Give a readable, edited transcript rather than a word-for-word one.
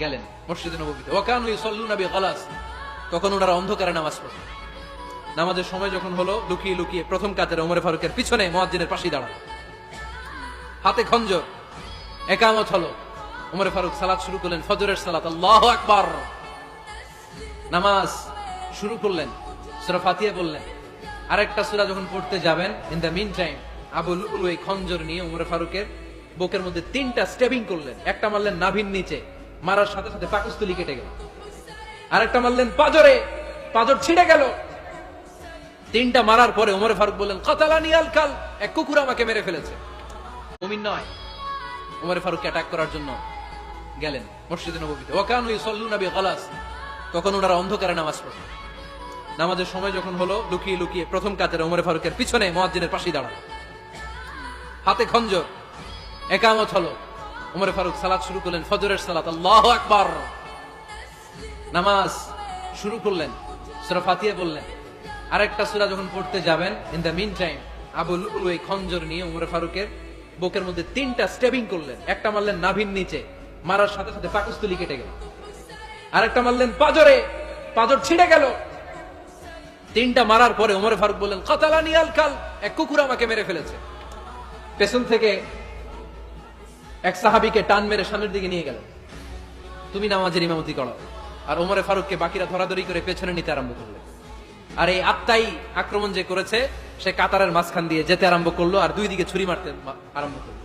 গেলেন মসজিদে নববীতে। ওয়াকানু ইউসাল্লুনা বিগালাস, তখন ওনারা অন্ধকারে নামাজ পড়তেন। নামাজের সময় যখন হলো, লুকিয়ে লুকিয়ে প্রথম কাতারে ওমর ফারুকের পিছনে মুয়াজ্জিনের পাশেই দাঁড়ানো, হাতে খঞ্জর। একামত হলো, ওমর ফারুক সালাত শুরু করলেন, ফজরের সালাত। আল্লাহু আকবার। নামাজ শুরু করলেন, সূরা ফাতিহা বললেন। আরেকটা সূরা যখন পড়তে যাবেন, in the mean time Abu Lulu এই খঞ্জর নিয়ে ওমর ফারুকের বুকের মধ্যে 3টা স্টেবিং করলেন। একটা মারলেন নাভির নিচে, মারার সাথে সাথে পাকস্থলী কেটে গেল। আরেকটা মারলেন পাজরে, পাজর ছিঁড়ে গেল। 3টা মারার পরে ওমর ফারুক বললেন, কাতালানি আল কাল, এক কুকুর আমাকে মেরে ফেলেছে। মুমিন নয়। ওমর ফারুককে অ্যাটাক করার জন্য গেলেন মসজিদে নববীতে। ওয়াকানু ইউসাল্লুনা বিগালাস, তখন ওনারা অন্ধকারে নামাজ পড়তেন। নামাজের সময় যখন হলো, লুকিয়ে লুকিয়ে প্রথম কাতারে ওমর ফারুকের পিছনে মুয়াজ্জিনের পাশেই দাঁড়ানো, হাতে খঞ্জর। একামত হলো, ওমর ফারুক সালাত শুরু করলেন, ফজরের সালাত। আল্লাহু আকবার। নামাজ শুরু করলেন, সূরা ফাতিহা বললেন। আরেকটা সূরা যখন পড়তে যাবেন, in the mean time Abu Lulu এই খঞ্জর নিয়ে ওমর ফারুকের বুকের মধ্যে 3টা স্টেবিং করলেন। একটা মারলেন নাভির নিচে, মারার সাথে সাথে পাকস্থলী কেটে গেল। আরেকটা মারলেন পাজরে, পাজর ছিঁড়ে গেল। 3টা মারার পরে ওমর ফারুক বললেন, কাতালানি আল কাল, এক কুকুর আমাকে মেরে ফেলেছে। পেছন থেকে এক সাহাবীকে টান মেরে সামনের দিকে নিয়ে গেলেন, তুমি নামাজের ইমামতি করো। আর ওমর ফারুককে বাকিরা ধরাধরি করে পেছনে নিতে আরম্ভ করলো। আর এই আত্মাই আক্রমণ যে করেছে, সে কাতারের মাঝখান দিয়ে যেতে আরম্ভ করলো, আর 2 দিকে ছুরি মারতে আরম্ভ করলো।